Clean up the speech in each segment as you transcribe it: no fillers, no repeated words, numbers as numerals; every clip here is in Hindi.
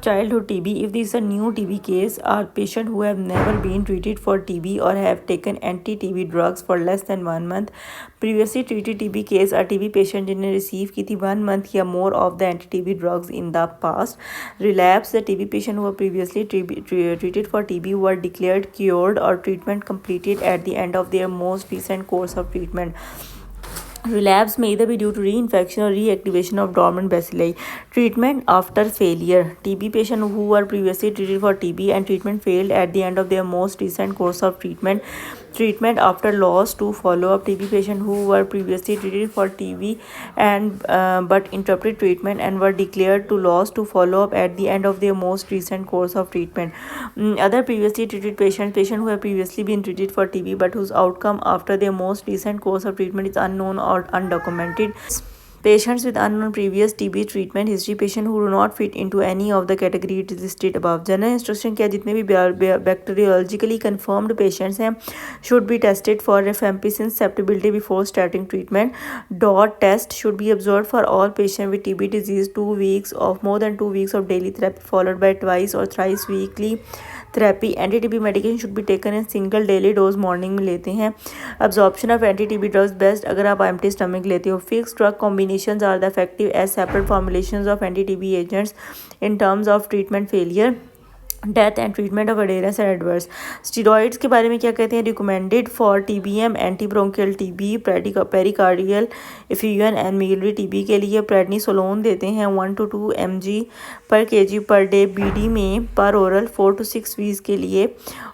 of childhood TB. If this is a new TB case or patient who have never been treated for TB or have taken anti-TB drugs for less than 1 month, previously treated TB case or TB patient जिन्हें receive की थी 1 month या more of the anti-TB drugs in the past, relapse the TB patient who were previously treated for TB were declared cured or treatment completed at the end of their most recent course of treatment. Relapse may either be due to reinfection or reactivation of dormant bacilli. Treatment after failure. TB patients who were previously treated for TB and treatment failed at the end of their most recent course of treatment. Treatment after loss to follow-up. TB patients who were previously treated for TB and but interrupted treatment and were declared to loss to follow-up at the end of their most recent course of treatment. Other previously treated patients who have previously been treated for TB but whose outcome after their most recent course of treatment is unknown or undocumented. Patients with unknown previous TB treatment history, patient who do not fit into any of the categories listed above. General instruction क्या, जितने भी बैक्टीरियोलॉजिकली कन्फर्म्ड पेशेंट्स हैं should be tested for rifampicin susceptibility before starting treatment. DOT test should be observed for all patients with TB disease 2 weeks of more than 2 weeks of daily therapy followed by twice or thrice weekly therapy. Anti TB medication should be taken in single daily dose morning में लेते हैं. Absorption of anti TB drugs best अगर आप एम्प्टी स्टमक लेते हो. Fix drug combinations are the effective as separate formulations of anti TB agents in terms of treatment failure, death and treatment of adherence and adverse. Steroids के बारे में क्या कहते हैं? Recommended for TBM, anti bronchial TB, pericardial effusion and miliary TB के लिए प्रेडनिसोलोन देते हैं 1 to 2 mg per kg per day BD में पर ओरल 4 to 6 वीक्स के लिए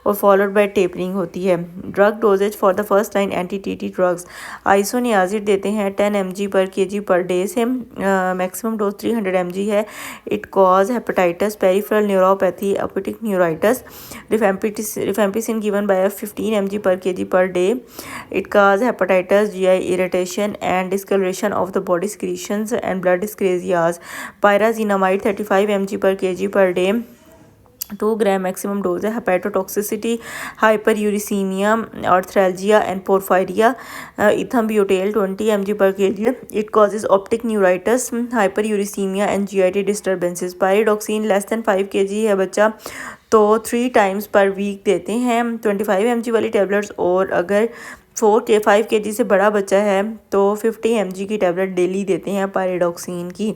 और फॉलोड बाय टेपरिंग होती है. Drug dosages for the first line anti TT drugs. Isoniazid देते हैं 10 mg per kg per day से. मैक्सिमम डोज 300 mg है. It cause hepatitis, peripheral neuropathy, hepatic neuritis. Rifampicin given by 15 mg per kg per day. It causes hepatitis, GI irritation and discoloration of the body secretions and blood dyscrasias. Pyrazinamide 35 mg per kg per day. 2 gram maximum dose है. Hepatotoxicity, hyperuricemia, arthralgia and porphyria. Ethambutol 20 mg per kg. It causes optic neuritis, hyperuricemia and GI disturbances. Pyridoxine less than 5 kg है बच्चा तो 3 टाइम्स पर वीक देते हैं 25 mg वाली टैबलेट्स. और अगर 5 kg से बड़ा बच्चा है तो 50 mg की टैबलेट डेली देते हैं पायरिडॉक्सिन की.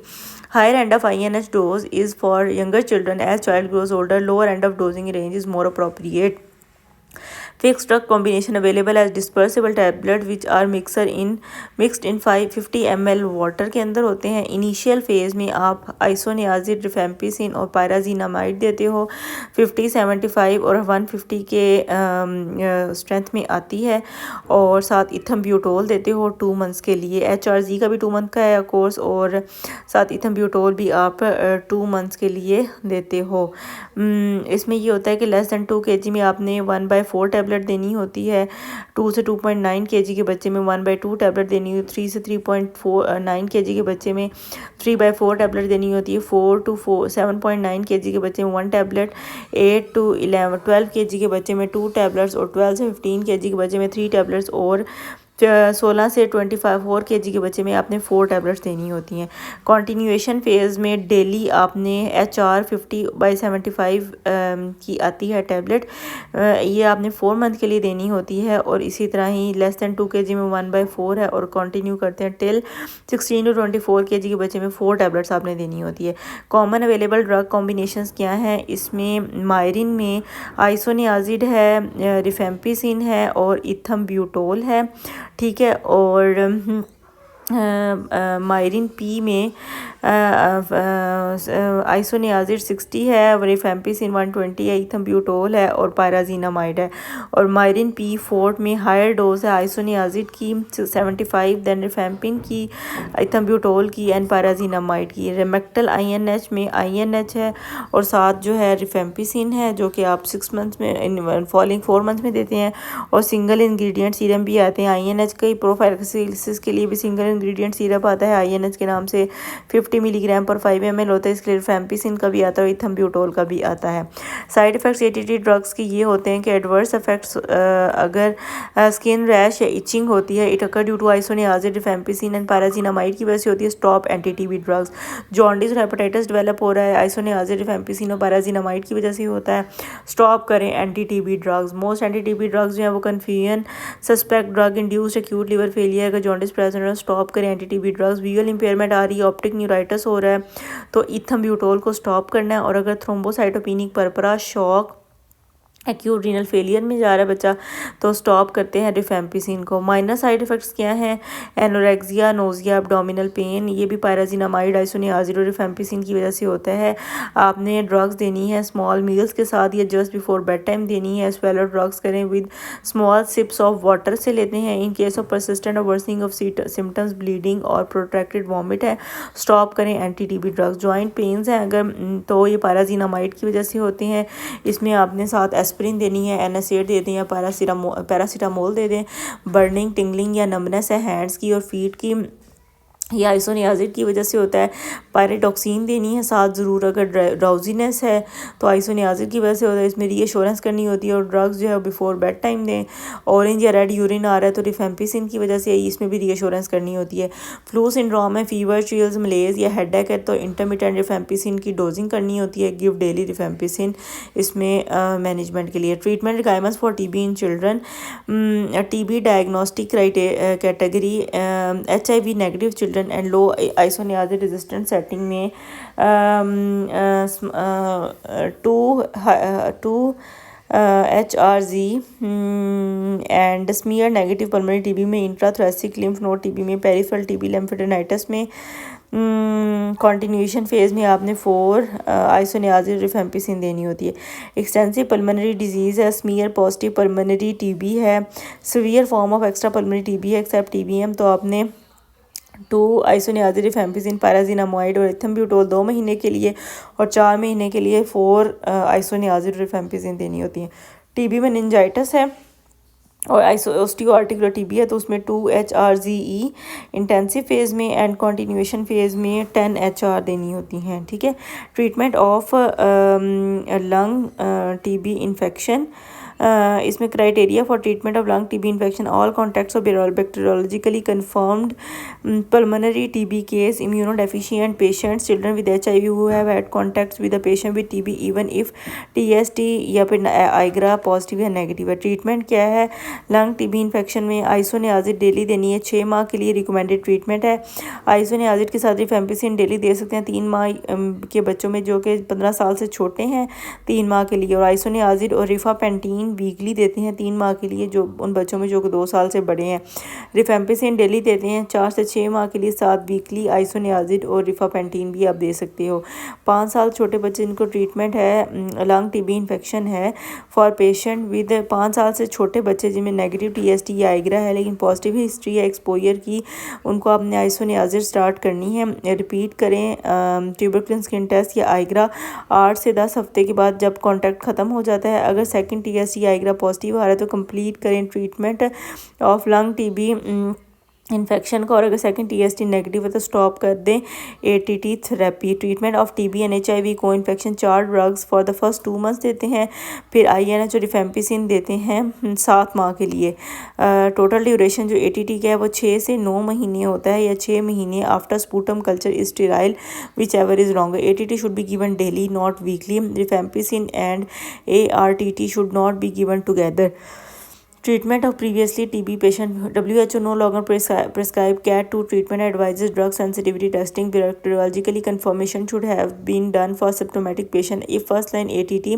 Higher end of INH dose is for younger children. As child grows older, lower end of dosing range is more appropriate. Fixed drug combination available as dispersible tablet which are mixed in 50 ml water के अंदर होते हैं. इनिशियल फेज़ में आप आइसोनियाजिड, रिफेम्पिसिन और पायराजीनामाइड देते हो. 50, 75 और 150 के स्ट्रेंथ में आती है. और साथ इथम्ब्यूटोल देते हो 2 मंथ्स के लिए. HRG का भी 2 मंथ का है कोर्स और साथ इथम्ब्यूटोल भी आप 2 मंथ्स के लिए देते हो. इसमें ये होता है कि लेस दैन 2 kg में आपने 1/4 टैबलेट देनी होती है. 2 से 2.9 kg के बच्चे में 1/2 टैबलेट देनी होती है. 3 से 3.9 kg के बच्चे में 3/4 टैबलेट देनी होती है. 4 to 7.9 kg के बच्चे में 1 टैबलेट. 8 to 12 kg के बच्चे में 2 टैबलेट्स और 12 से 15 kg के बच्चे में 3 टैबलेट्स और 16 से 4 kg के बच्चे में आपने 4 टैबलेट्स देनी होती हैं. कॉन्टिन्यूएशन फेज़ में डेली आपने HR 50/75 की आती है टैबलेट. ये आपने 4 मंथ के लिए देनी होती है. और इसी तरह ही लेस दैन 2 kg में 1/4 है और कंटिन्यू करते हैं टिल 16 to 24 kg के बच्चे में 4 टैबलेट्स आपने देनी होती है. कॉमन अवेलेबल ड्रग कॉम्बिनेशंस क्या हैं? इसमें मायरिन में आइसोनियाजिड है, रिफेम्पिसिन है और इथम्ब्यूटोल है. ठीक है. और मायरिन पी में आइसोनियाजिड 60 है, रिफेम्पिसिन 120 है, इथम्ब्यूटोल है और पायराजीनामाइड है. और मायरिन पी 4 में हायर डोज है आइसोनियाजिड की 75, देन रिफेम्पिन की, इथम्ब्यूटोल की एंड पायराजीनामाइड की. रेमेक्टल INH में INH है और साथ जो है रिफेम्पिसिन है जो कि आप 6 मंथ्स में फॉलोइंग 4 मंथ्स में देते हैं. और सिंगल इंग्रेडिएंट सीरम भी आते हैं INH के. प्रोफाइलैक्सिस के लिए भी सिंगल इंग्रेडिएंट सिरप आता है INH के नाम से 50 मिलीग्राम पर 5 ml होता है। इसके लिए रिफेम्पिसिन का भी आता है और इथम्ब्यूटोल का भी आता है। साइड इफ़ेक्ट्स ATT ड्रग्स के ये होते हैं कि एडवर्स इफेक्ट्स अगर स्किन रैश या इचिंग होती है, it occur due to isoniazid, rifampicin and pyrazinamide की वजह से होती है। Stop anti-TB drugs. जॉन्डिस और हेपेटाइटिस डेवलप हो रहा है, आइसोनियाजिड, रिफेम्पिसिन और पैराजीनामाइड की वजह से होता है। स्टॉप करें एंटी-TB ड्रग्स। मोस्ट एंटी-TB ड्रग्स जो है वो confusion suspect drug induced acute liver failure का जॉन्डिस प्रेजेंट है, स्टॉप करें एंटी-TB ड्रग्स। विजुअल इंपेयरमेंट आ रही है, ऑप्टिक न्यूराइटिस हो रहा है तो इथम्ब्यूटोल को स्टॉप करना है। और अगर thrombocytopenic purpura, shock, acute renal failure में जा रहा है बच्चा तो स्टॉप करते हैं रिफेम्पिसिन को। माइनर साइड इफ़ेक्ट्स क्या हैं? एनोरेक्सिया, नोजिया, एब्डोमिनल पेन, ये भी पैराजीनामाइड, आइसोनियाजिड और रिफेम्पिसिन की वजह से होता है। आपने ड्रग्स देनी है स्मॉल मील्स के साथ या जस्ट बिफोर बेड टाइम देनी है। स्वेलो ड्रग्स करें with small sips of water से लेते हैं। इन केस ऑफ परसिस्टेंट और वर्सनिंग ऑफ सिम्टम्स, ब्लीडिंग और प्रोट्रैक्टेड वॉमिट है, स्टॉप करें एंटी-TB ड्रग्स। जॉइंट पेन्स हैं अगर तो ये पैराजीनामाइड की वजह से होते हैं। इसमें आपने साथ एस्पिरिन देनी है, NSAID दे दें या पैरासीटामोल दे दें। बर्निंग, टिंगलिंग या नमनेस है हैंड्स की और फीट की, ये आइसोनियाजिड की वजह से होता है। पायरेडॉक्सिन देनी है साथ ज़रूर। अगर ड्राउजीनेस है तो आइसोनियाजिड की वजह से होता है, इसमें रीअश्योरेंस करनी होती है। और ड्रग्स जो है बिफोर बेड टाइम दें। ऑरेंज या रेड यूरिन आ रहा है तो रिफेम्पिसिन की वजह से इसमें भी रीअश्योरेंस करनी होती है। फ्लू सिंड्रोम है, फीवर, चिल्स, मलेज या हेडेक है तो इंटरमिटेंट रिफेम्पिसिन की डोजिंग करनी होती है। गिव डेली रिफेम्पिसिन इसमें मैनेजमेंट के लिए। Treatment requirements for TB in children. TB diagnostic category HIV negative children and low isoniazid resistant setting में 2 HRZ and smear negative pulmonary TB में, इंट्राथोरेसिक लिम्फ नोड TB में, पेरिफेरल TB लिम्फेडेनाइटिस में। कॉन्टिन्यूएशन फेज़ में आपने 4 आइसोनियाजिड रिफेम्पिसिन देनी होती है। एक्सटेंसिव पल्मोनरी डिजीज़ है, स्मीयर पॉजिटिव पल्मोनरी TB है, severe form of extra pulmonary TB है एक्सेप्ट TBM तो आपने 2 आइसोनियाजिड, रिफेम्पिसिन, पैराजीनामाइड और इथम्ब्यूटोल 2 महीने के लिए और 4 महीने के लिए 4 आइसोनियाजिड रिफेम्पिसिन देनी होती है। TB मेनिंजाइटिस है और ऑस्टियोआर्टिकुलर TB है तो उसमें 2 HRZE इंटेंसिव फेज़ में एंड कॉन्टिन्यूएशन फेज़ में 10 HR देनी होती हैं। ठीक है। Treatment of lung TB infection. इसमें criteria for treatment of lung TB infection, all contacts of bacteriologically confirmed pulmonary TB case, immunodeficient patients, children with HIV who have had contacts with a patient with TB even if TST या फिर आइग्रा पॉजिटिव या नेगेटिव है। ट्रीटमेंट क्या है? लंग TB इन्फेक्शन में आइसोनियाजिड डेली देनी है, 6 माह के लिए रिकमेंडेड ट्रीटमेंट है। आइसोनियाजिड के साथ रिफेम्पिसिन डेली दे सकते हैं 3 माह के बच्चों में जो कि 15 साल से छोटे हैं 3 माह के लिए। और आइसोनियाजिड और रिफापेंटीन वीकली देते हैं 3 माह के लिए जो उन बच्चों में जो कि 2 साल से बड़े हैं। रिफेम्पिसिन डेली देते हैं 4 से 6 माह के लिए, 7 वीकली आइसोनियाजिड और रिफापेंटीन भी आप दे सकते हो। 5 साल छोटे बच्चे जिनको ट्रीटमेंट है लंग TB इन्फेक्शन है फॉर पेशेंट विद 5 साल से छोटे बच्चे जिनमें नेगेटिव TST या आइग्रा है लेकिन पॉजिटिव हिस्ट्री या एक्सपोजर की, उनको आपने आइसोनियाजिड स्टार्ट करनी है। रिपीट करें ट्यूबरकुलोसिस स्किन टेस्ट या आइग्रा 8 से 10 हफ्ते के बाद जब कॉन्टैक्ट ख़त्म हो जाता है। अगर सेकंड TST या आइग्रा पॉजिटिव आ रहा है तो कंप्लीट करें treatment of lung TB infection का। और अगर सेकंड TST नेगेटिव है तो स्टॉप कर दें ATT therapy. Treatment of TB and HIV को infection 4 drugs for the first 2 months देते हैं, फिर INH और रिफेम्पिसिन देते हैं 7 माह के लिए। टोटल ड्यूरेशन जो ATT का है वो 6 से 9 महीने होता है या 6 महीने after sputum culture is sterile which ever is longer. ATT should be given daily not weekly. Rifampicin and ARTT should not be given together. Treatment of previously TB patient. WHO no longer prescribe CAT2 treatment, advises drug sensitivity testing. Bacteriologically confirmation should have been done for symptomatic patient. If first line ATT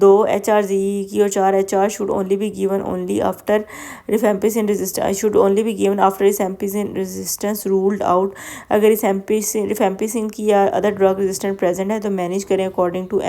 2 HRZE की और 4 HR should only be given only after rifampicin resistance should only be given after rifampicin resistance ruled out. अगर rifampicin की या other drug resistant present है तो manage करें according to